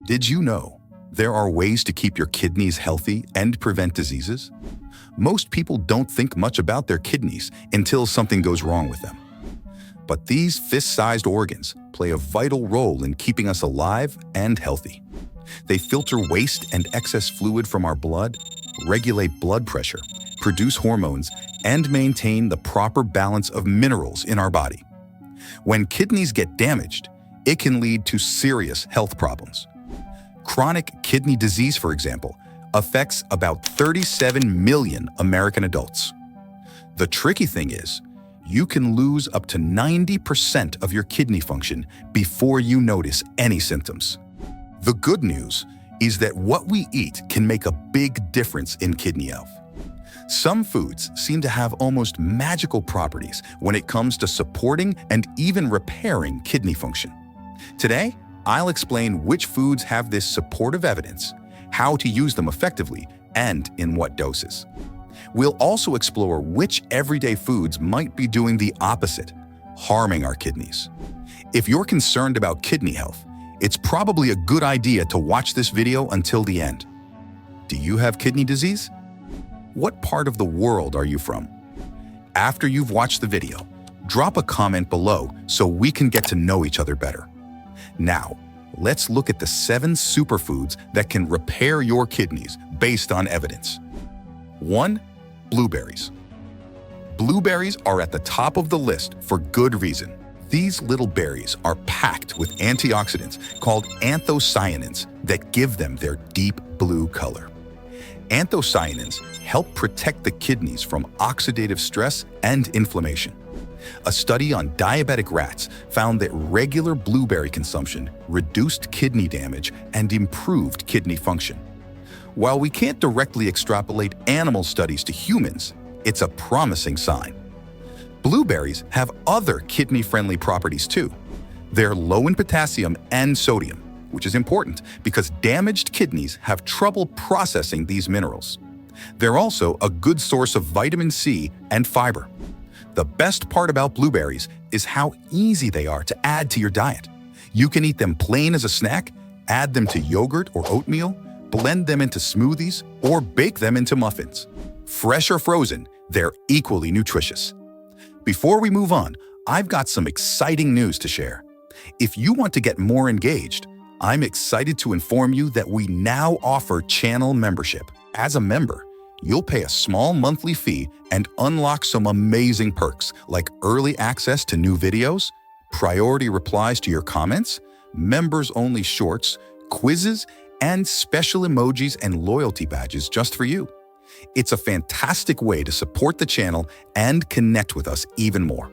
Did you know there are ways to keep your kidneys healthy and prevent diseases? Most people don't think much about their kidneys until something goes wrong with them. But these fist-sized organs play a vital role in keeping us alive and healthy. They filter waste and excess fluid from our blood, regulate blood pressure, produce hormones, and maintain the proper balance of minerals in our body. When kidneys get damaged, it can lead to serious health problems. Chronic kidney disease, for example, affects about 37 million American adults. The tricky thing is, you can lose up to 90% of your kidney function before you notice any symptoms. The good news is that what we eat can make a big difference in kidney health. Some foods seem to have almost magical properties when it comes to supporting and even repairing kidney function. Today, I'll explain which foods have this supportive evidence, how to use them effectively, and in what doses. We'll also explore which everyday foods might be doing the opposite, harming our kidneys. If you're concerned about kidney health, it's probably a good idea to watch this video until the end. Do you have kidney disease? What part of the world are you from? After you've watched the video, drop a comment below so we can get to know each other better. Now, let's look at the 7 superfoods that can repair your kidneys based on evidence. 1. Blueberries. Blueberries are at the top of the list for good reason. These little berries are packed with antioxidants called anthocyanins that give them their deep blue color. Anthocyanins help protect the kidneys from oxidative stress and inflammation. A study on diabetic rats found that regular blueberry consumption reduced kidney damage and improved kidney function. While we can't directly extrapolate animal studies to humans, it's a promising sign. Blueberries have other kidney-friendly properties too. They're low in potassium and sodium, which is important because damaged kidneys have trouble processing these minerals. They're also a good source of vitamin C and fiber. The best part about blueberries is how easy they are to add to your diet. You can eat them plain as a snack, add them to yogurt or oatmeal, blend them into smoothies, or bake them into muffins. Fresh or frozen, they're equally nutritious. Before we move on, I've got some exciting news to share. If you want to get more engaged, I'm excited to inform you that we now offer channel membership. As a member, you'll pay a small monthly fee and unlock some amazing perks like early access to new videos, priority replies to your comments, members-only shorts, quizzes, and special emojis and loyalty badges just for you. It's a fantastic way to support the channel and connect with us even more.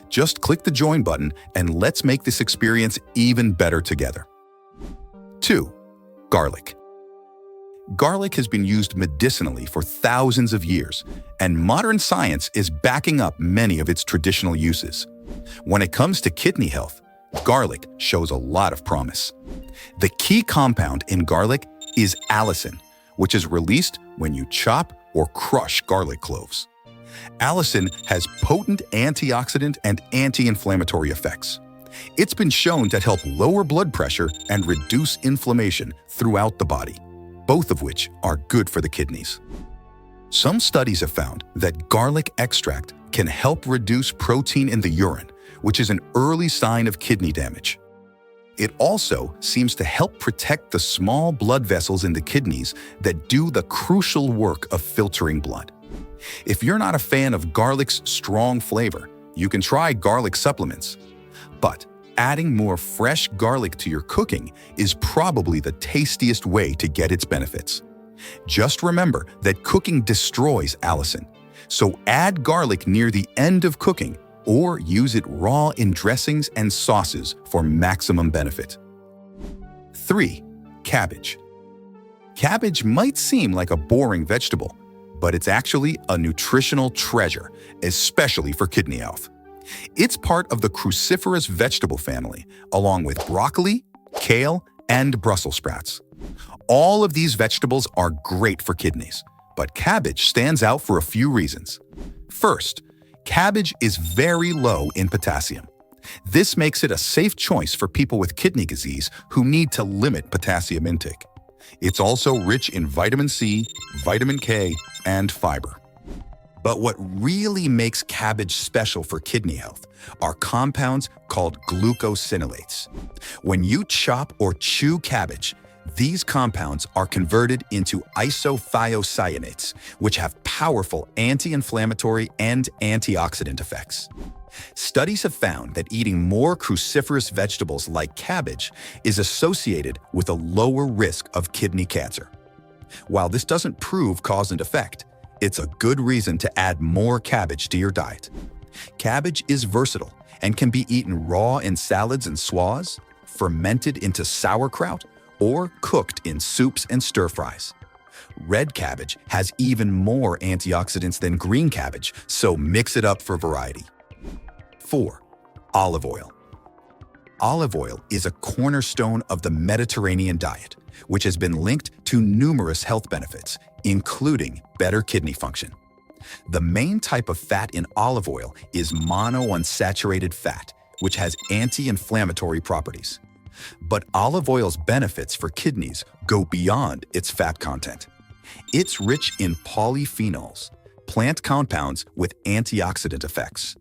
Just click the join button and let's make this experience even better together. 2. Garlic. Garlic has been used medicinally for thousands of years, and modern science is backing up many of its traditional uses. When it comes to kidney health, garlic shows a lot of promise. The key compound in garlic is allicin, which is released when you chop or crush garlic cloves. Allicin has potent antioxidant and anti-inflammatory effects. It's been shown to help lower blood pressure and reduce inflammation throughout the body, both of which are good for the kidneys. Some studies have found that garlic extract can help reduce protein in the urine, which is an early sign of kidney damage. It also seems to help protect the small blood vessels in the kidneys that do the crucial work of filtering blood. If you're not a fan of garlic's strong flavor, you can try garlic supplements. But adding more fresh garlic to your cooking is probably the tastiest way to get its benefits. Just remember that cooking destroys allicin, so add garlic near the end of cooking or use it raw in dressings and sauces for maximum benefit. 3. Cabbage. Cabbage might seem like a boring vegetable, but it's actually a nutritional treasure, especially for kidney health. It's part of the cruciferous vegetable family, along with broccoli, kale, and Brussels sprouts. All of these vegetables are great for kidneys, but cabbage stands out for a few reasons. First, cabbage is very low in potassium. This makes it a safe choice for people with kidney disease who need to limit potassium intake. It's also rich in vitamin C, vitamin K, and fiber. But what really makes cabbage special for kidney health are compounds called glucosinolates. When you chop or chew cabbage, these compounds are converted into isothiocyanates, which have powerful anti-inflammatory and antioxidant effects. Studies have found that eating more cruciferous vegetables like cabbage is associated with a lower risk of kidney cancer. While this doesn't prove cause and effect, it's a good reason to add more cabbage to your diet. Cabbage is versatile and can be eaten raw in salads and sauces, fermented into sauerkraut, or cooked in soups and stir-fries. Red cabbage has even more antioxidants than green cabbage, so mix it up for variety. 4. Olive oil. Olive oil is a cornerstone of the Mediterranean diet, which has been linked to numerous health benefits, including better kidney function. The main type of fat in olive oil is monounsaturated fat, which has anti-inflammatory properties. But olive oil's benefits for kidneys go beyond its fat content. It's rich in polyphenols, plant compounds with antioxidant effects.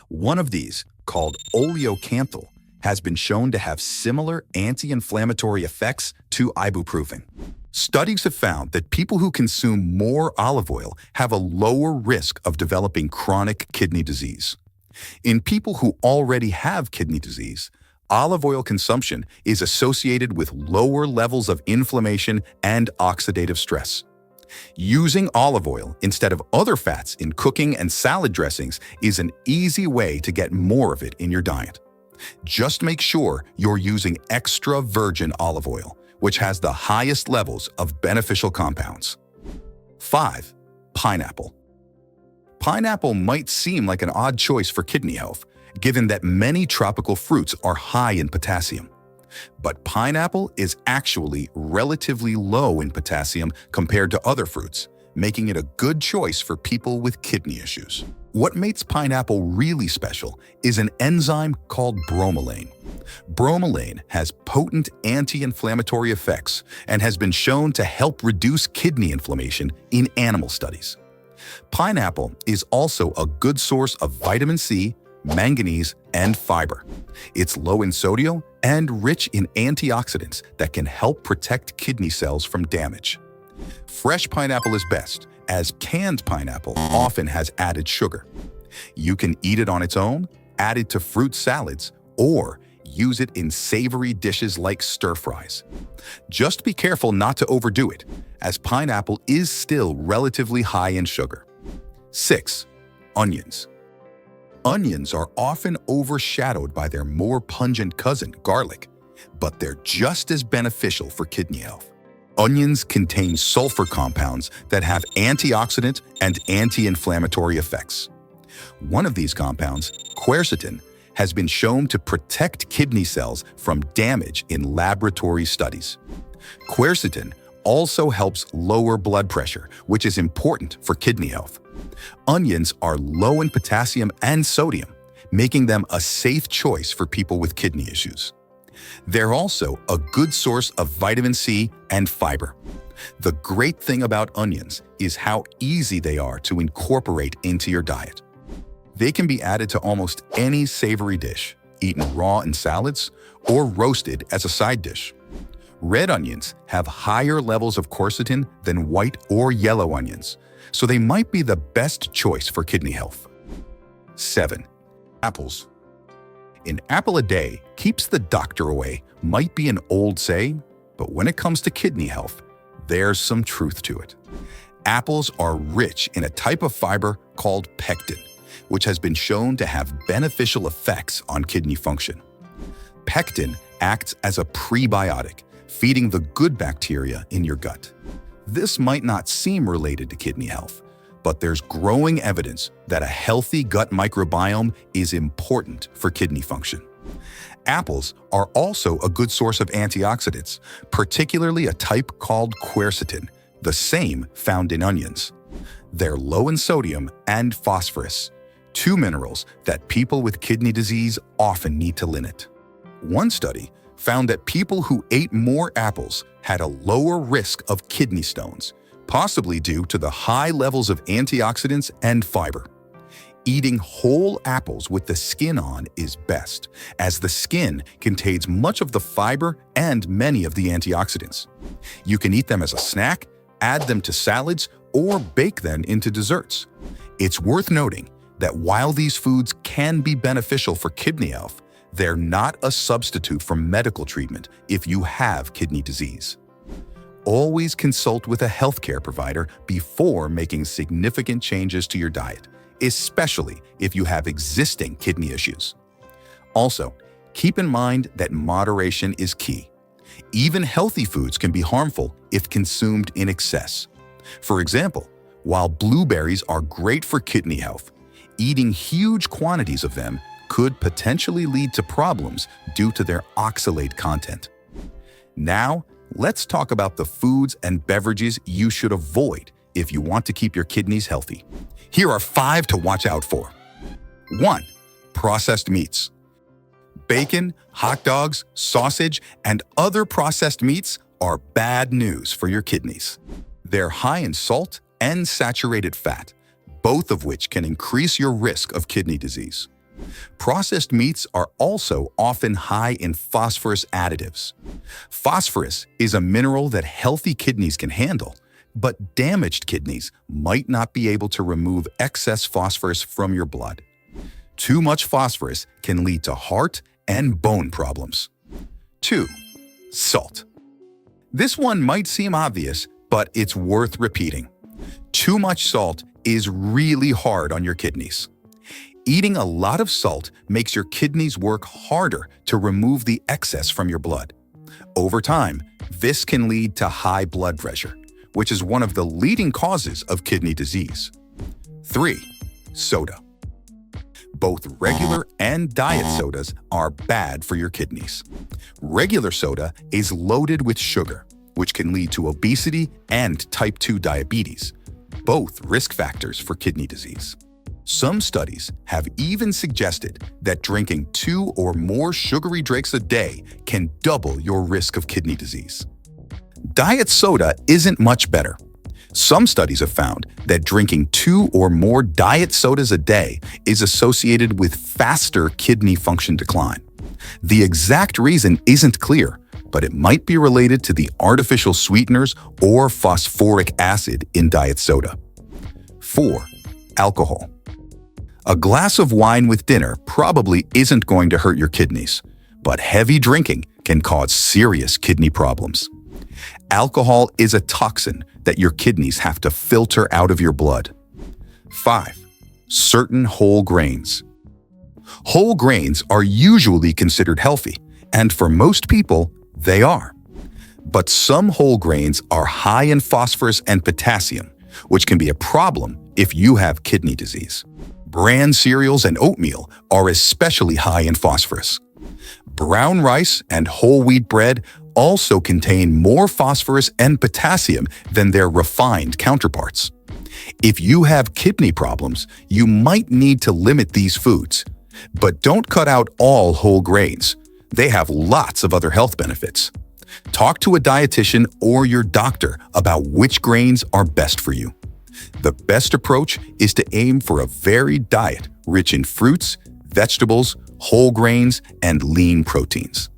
One of these, called oleocanthal, has been shown to have similar anti-inflammatory effects to ibuprofen. Studies have found that people who consume more olive oil have a lower risk of developing chronic kidney disease. In people who already have kidney disease, olive oil consumption is associated with lower levels of inflammation and oxidative stress. Using olive oil instead of other fats in cooking and salad dressings is an easy way to get more of it in your diet. Just make sure you're using extra virgin olive oil, which has the highest levels of beneficial compounds. 5. Pineapple. Pineapple might seem like an odd choice for kidney health, given that many tropical fruits are high in potassium. But pineapple is actually relatively low in potassium compared to other fruits, making it a good choice for people with kidney issues. What makes pineapple really special is an enzyme called bromelain. Bromelain has potent anti-inflammatory effects and has been shown to help reduce kidney inflammation in animal studies. Pineapple is also a good source of vitamin C, manganese, and fiber. It's low in sodium and rich in antioxidants that can help protect kidney cells from damage. Fresh pineapple is best, as canned pineapple often has added sugar. You can eat it on its own, add it to fruit salads, or use it in savory dishes like stir-fries. Just be careful not to overdo it, as pineapple is still relatively high in sugar. 6. Onions. Onions are often overshadowed by their more pungent cousin, garlic, but they're just as beneficial for kidney health. Onions contain sulfur compounds that have antioxidant and anti-inflammatory effects. One of these compounds, quercetin, has been shown to protect kidney cells from damage in laboratory studies. Quercetin also helps lower blood pressure, which is important for kidney health. Onions are low in potassium and sodium, making them a safe choice for people with kidney issues. They're also a good source of vitamin C and fiber. The great thing about onions is how easy they are to incorporate into your diet. They can be added to almost any savory dish, eaten raw in salads, or roasted as a side dish. Red onions have higher levels of quercetin than white or yellow onions, so they might be the best choice for kidney health. 7. Apples. An apple a day keeps the doctor away might be an old saying, but when it comes to kidney health, there's some truth to it. Apples are rich in a type of fiber called pectin, which has been shown to have beneficial effects on kidney function. Pectin acts as a prebiotic, feeding the good bacteria in your gut. This might not seem related to kidney health, but there's growing evidence that a healthy gut microbiome is important for kidney function. Apples are also a good source of antioxidants, particularly a type called quercetin, the same found in onions. They're low in sodium and phosphorus, two minerals that people with kidney disease often need to limit. One study found that people who ate more apples had a lower risk of kidney stones, possibly due to the high levels of antioxidants and fiber. Eating whole apples with the skin on is best, as the skin contains much of the fiber and many of the antioxidants. You can eat them as a snack, add them to salads, or bake them into desserts. It's worth noting that while these foods can be beneficial for kidney health, they're not a substitute for medical treatment if you have kidney disease. Always consult with a healthcare provider before making significant changes to your diet, especially if you have existing kidney issues. Also, keep in mind that moderation is key. Even healthy foods can be harmful if consumed in excess. For example, while blueberries are great for kidney health, eating huge quantities of them could potentially lead to problems due to their oxalate content. Now, let's talk about the foods and beverages you should avoid if you want to keep your kidneys healthy. Here are 5 to watch out for. 1. Processed meats. Bacon, hot dogs, sausage, and other processed meats are bad news for your kidneys. They're high in salt and saturated fat, both of which can increase your risk of kidney disease. Processed meats are also often high in phosphorus additives. Phosphorus is a mineral that healthy kidneys can handle, but damaged kidneys might not be able to remove excess phosphorus from your blood. Too much phosphorus can lead to heart and bone problems. 2. Salt. This one might seem obvious, but it's worth repeating. Too much salt is really hard on your kidneys. Eating a lot of salt makes your kidneys work harder to remove the excess from your blood. Over time, this can lead to high blood pressure, which is one of the leading causes of kidney disease. 3. Soda. Both regular and diet sodas are bad for your kidneys. Regular soda is loaded with sugar, which can lead to obesity and type 2 diabetes, both risk factors for kidney disease. Some studies have even suggested that drinking 2 or more sugary drinks a day can double your risk of kidney disease. Diet soda isn't much better. Some studies have found that drinking 2 or more diet sodas a day is associated with faster kidney function decline. The exact reason isn't clear, but it might be related to the artificial sweeteners or phosphoric acid in diet soda. 4. Alcohol. A glass of wine with dinner probably isn't going to hurt your kidneys, but heavy drinking can cause serious kidney problems. Alcohol is a toxin that your kidneys have to filter out of your blood. 5. Certain whole grains. Whole grains are usually considered healthy, and for most people, they are. But some whole grains are high in phosphorus and potassium, which can be a problem if you have kidney disease. Bran cereals and oatmeal are especially high in phosphorus. Brown rice and whole wheat bread also contain more phosphorus and potassium than their refined counterparts. If you have kidney problems, you might need to limit these foods. But don't cut out all whole grains. They have lots of other health benefits. Talk to a dietitian or your doctor about which grains are best for you. The best approach is to aim for a varied diet rich in fruits, vegetables, whole grains, and lean proteins.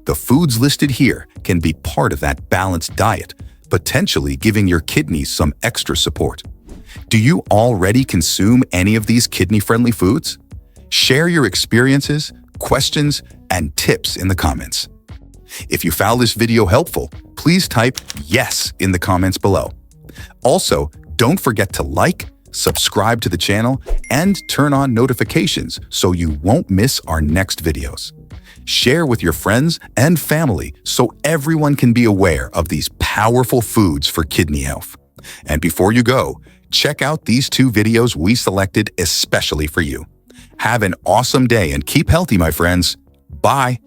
The foods listed here can be part of that balanced diet, potentially giving your kidneys some extra support. Do you already consume any of these kidney-friendly foods? Share your experiences, questions, and tips in the comments. If you found this video helpful, please type yes in the comments below. Also, don't forget to like, subscribe to the channel, and turn on notifications so you won't miss our next videos. Share with your friends and family so everyone can be aware of these powerful foods for kidney health. And before you go, check out these 2 videos we selected especially for you. Have an awesome day and keep healthy, my friends. Bye.